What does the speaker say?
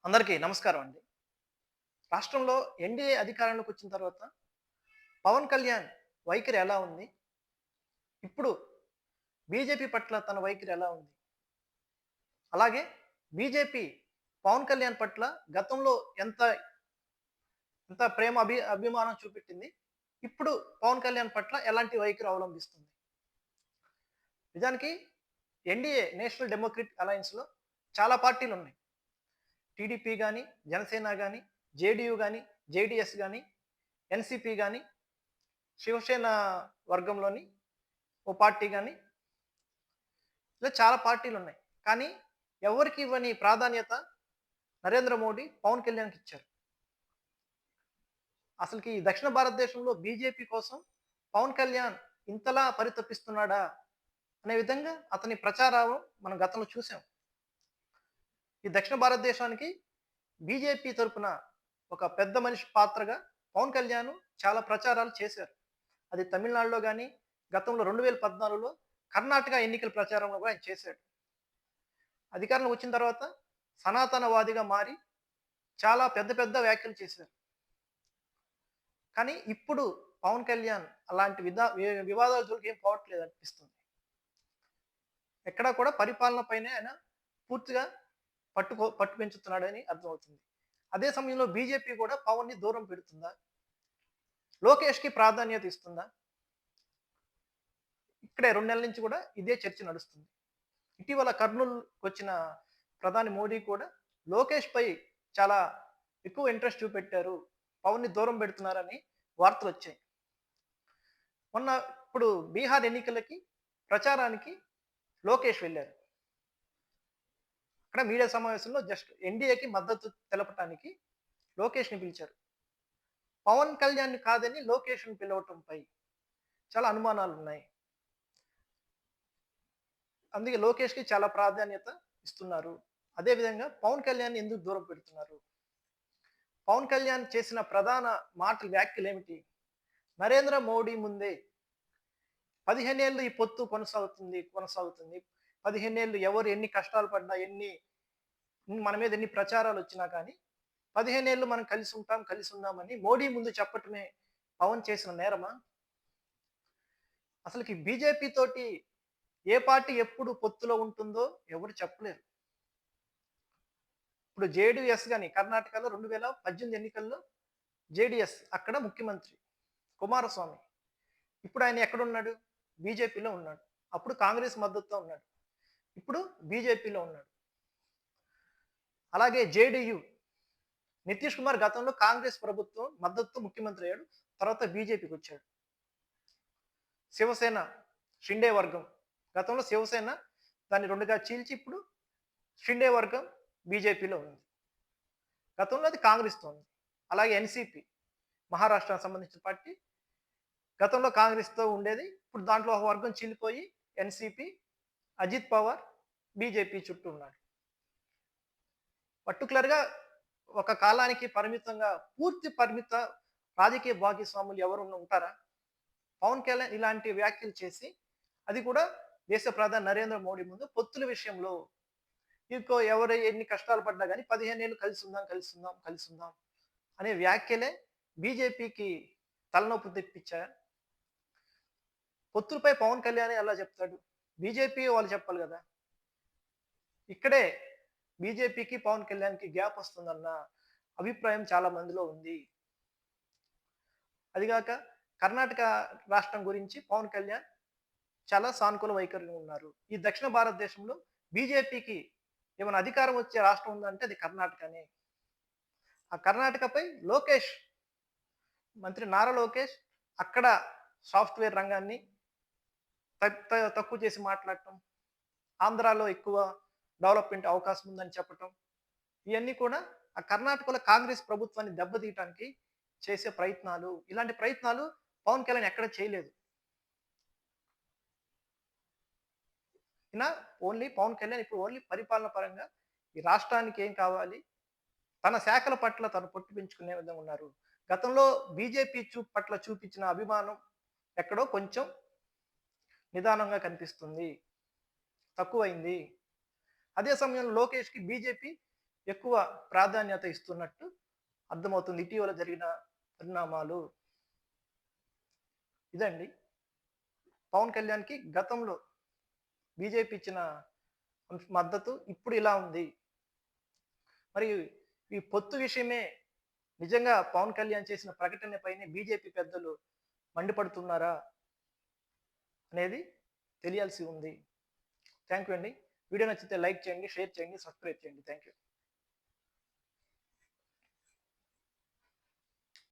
అందరికీ నమస్కారం అండి. రాష్ట్రంలో ఎన్‌డీఏ అధికారంలోకి వచ్చిన తర్వాత పవన్ కళ్యాణ్ వైఖరి ఎలా ఉంది? ఇప్పుడు బీజేపీ పట్ల తన వైఖరి ఎలా ఉంది? అలాగే బీజేపీ పవన్ కళ్యాణ్ పట్ల గతంలో ఎంత ఎంత ప్రేమ అభిమానం చూపెట్టింది. ఇప్పుడు పవన్ కళ్యాణ్ పట్ల ఎలాంటి వైఖరి అవలంబిస్తుంది? నిజానికి ఎన్‌డీఏ నేషనల్ డెమోక్రటిక్ అలయన్స్‌లో చాలా పార్టీలున్నాయి. టీడీపీ గాని, జనసేన గాని, జేడీయూ గాని, జేడీఎస్ గాని, ఎన్‌సీపీ గాని, శివసేన వర్గంలోని ఓ పార్టీ గాని, ఇలా చాలా పార్టీలున్నాయి. కానీ ఎవరికి ఇవ్వని ప్రాధాన్యత నరేంద్ర మోడీ, పవన్ కళ్యాణ్‌కి ఇచ్చారు. అసలుకి ఈ దక్షిణ భారతదేశంలో బీజేపీ కోసం పవన్ కళ్యాణ్ ఇంతలా పరితపిస్తున్నాడా? అనే విధంగా అతని ప్రచారం మనం గతంలో చూసాం. ఈ దక్షిణ భారతదేశానికి బీజేపీ తరపున ఒక పెద్ద మనిషి పాత్రగా పవన్ కళ్యాణ్ చాలా ప్రచారాలు చేశారు. అది తమిళనాడులో గాని, గతంలో 2014లో కర్ణాటక ఎన్నికల ప్రచారంలో కూడా ఆయన చేశాడు. అధికారంలోకి వచ్చిన తర్వాత సనాతనవాదిగా మారి చాలా పెద్ద పెద్ద వ్యాఖ్యలు చేశారు. కానీ ఇప్పుడు పవన్ కళ్యాణ్ అలాంటి వివాదాల జోలికి ఏం పోవట్లేదు అనిపిస్తుంది. ఎక్కడా కూడా పరిపాలన పైనే ఆయన పూర్తిగా పట్టు పెంచుతున్నాడని అర్థమవుతుంది. అదే సమయంలో బీజేపీ కూడా పవన్‌ని దూరం పెడుతుందా? లోకేష్‌కి ప్రాధాన్యత ఇస్తుందా? ఇక్కడే 2 నెలల నుంచి కూడా ఇదే చర్చ నడుస్తుంది. ఇటీవల కర్నూల్‌కొచ్చిన ప్రధాని మోడీ కూడా లోకేష్‌పై చాలా ఎక్కువ ఇంట్రెస్ట్ చూపెట్టారు. పవన్‌ని దూరం పెడుతున్నారని వార్తలొచ్చాయి. మొన్న ఇప్పుడు బీహార్ ఎన్నికలకి ప్రచారానికి లోకేష్ వెళ్లారు. అక్కడ మీడియా సమావేశంలో జస్ట్ ఎన్‌డీఏకి మద్దతు తెలపటానికి లోకేష్‌ని పిలిచారు. పవన్ కళ్యాణ్‌ని కాదని లోకేష్‌ని పిలవటంపై చాలా అనుమానాలున్నాయి. అందుకే లోకేష్‌కి చాలా ప్రాధాన్యత ఇస్తున్నారు. అదే విధంగా పవన్ కళ్యాణ్‌ని ఎందుకు దూరం పెడుతున్నారు? పవన్ కళ్యాణ్ చేసిన ప్రధాన వ్యాఖ్యలేమిటి? నరేంద్ర మోడీ ముందే 15 ఏళ్ళు ఈ పొత్తు కొనసాగుతుంది. 15 ఏళ్ళు ఎవరు ఎన్ని కష్టాలు పడ్డా, మన మీద ఎన్ని ప్రచారాలొచ్చినా కానీ, 15 ఏళ్ళు మనం కలిసుందామని మోడీ ముందు చెప్పటమే పవన్ చేసిన నేరమా? అసలకి బీజేపీ తోటి ఏ పార్టీ ఎప్పుడు పొత్తులో ఉంటుందో ఎవరు చెప్పలేరు. ఇప్పుడు జేడీఎస్ గాని కర్ణాటకలో 2018 ఎన్నికల్లో జేడీఎస్ అక్కడ ముఖ్యమంత్రి కుమారస్వామి. ఇప్పుడు ఆయన ఎక్కడున్నాడు? బీజేపీలో ఉన్నాడు. అప్పుడు కాంగ్రెస్ మద్దతుతో ఉన్నాడు. ఇప్పుడు బీజేపీలో ఉన్నాడు. అలాగే జేడీయూ నితీష్ కుమార్ గతంలో కాంగ్రెస్ ప్రభుత్వం మద్దతుతో ముఖ్యమంత్రి అయ్యాడు. తర్వాత బీజేపీకొచ్చాడు. శివసేన షిండే వర్గం గతంలో శివసేన దాన్ని 2గా చీల్చి ఇప్పుడు షిండే వర్గం బీజేపీలో ఉంది. గతంలో అది కాంగ్రెస్‌తో ఉంది. అలాగే ఎన్‌సీపీ మహారాష్ట్రకు సంబంధించిన పార్టీ గతంలో కాంగ్రెస్‌తో ఉండేది. ఇప్పుడు దాంట్లో ఒక వర్గం చీలిపోయి ఎన్‌సీపీ, అజిత్ పవార్ బీజేపీ చుట్టూ ఉన్నాడు. పర్టిక్యులర్‌గా ఒక కాలానికి పరిమిత రాజకీయ భాగస్వాములు ఎవరైనా ఉంటారా? పవన్ కళ్యాణ్ ఇలాంటి వ్యాఖ్యలు చేసి, అది కూడా దేశ ప్రధాని నరేంద్ర మోడీ ముందు పొత్తుల విషయంలో ఎవరు ఎన్ని కష్టాలు పడ్డా గాని 15 ఏళ్ళు కలిసుందాం అనే వ్యాఖ్యలే బీజేపీకి తలనొప్పి తెప్పించాయా? పొత్తులపై పవన్ కళ్యాణే ఎలా చెప్తాడు? బీజేపీ వాళ్ళు చెప్పాలి గదా! ఇక్కడే బీజేపీకి, పవన్ కళ్యాణ్‌కి గ్యాప్ వస్తుందన్న అభిప్రాయం చాలా మందిలో ఉంది. అదిగాక కర్ణాటక రాష్ట్రం గురించి పవన్ కళ్యాణ్ చాలా సానుకూల వైఖరిలో ఉన్నారు. ఈ దక్షిణ భారతదేశంలో బీజేపీకి ఏమైనా అధికారం వచ్చే రాష్ట్రం ఉందంటే అది కర్ణాటకనే. ఆ కర్ణాటకపై మంత్రి నారా లోకేష్ అక్కడ సాఫ్ట్‌వేర్ రంగాన్ని తక్కువ చేసి మాట్లాడటం, ఆంధ్రాలో ఎక్కువ డెవలప్‌మెంట్ అవకాశం ఉందని చెప్పటం, ఇయన్నీ కూడా ఆ కర్ణాటకలో కాంగ్రెస్ ప్రభుత్వాన్ని దెబ్బతీయటానికి చేసే ప్రయత్నాలు. ఇలాంటి ప్రయత్నాలు పవన్ కళ్యాణ్ ఎక్కడ చేయలేదు. పవన్ కళ్యాణ్ ఇప్పుడు ఓన్లీ పరిపాలన పరంగా ఈ రాష్ట్రానికి ఏం కావాలి? తన శాఖల పట్ల తను పట్టు పెంచుకునే విధంగా ఉన్నారు. గతంలో బీజేపీ పట్ల చూపించిన అభిమానం ఎక్కడో కొంచెం నిదానంగా కనిపిస్తుంది. తక్కువైంది. అదే సమయంలో లోకేష్‌కి బీజేపీ ఎక్కువ ప్రాధాన్యత ఇస్తున్నట్టు అర్థమవుతుంది ఇటీవల జరిగిన పరిణామాలు. ఇదండి పవన్ కళ్యాణ్‌కి గతంలో బీజేపీ ఇచ్చిన మద్దతు ఇప్పుడు ఇలా ఉంది. మరి ఈ పొత్తు విషయమే నిజంగా పవన్ కళ్యాణ్ చేసిన ప్రకటన పైనే బీజేపీ పెద్దలు మండిపడుతున్నారా అనేది తెలియాల్సి ఉంది. థాంక్ యూ అండి. వీడియో నచ్చితే లైక్ చేయండి, షేర్ చేయండి, సబ్స్క్రైబ్ చేయండి. Thank you.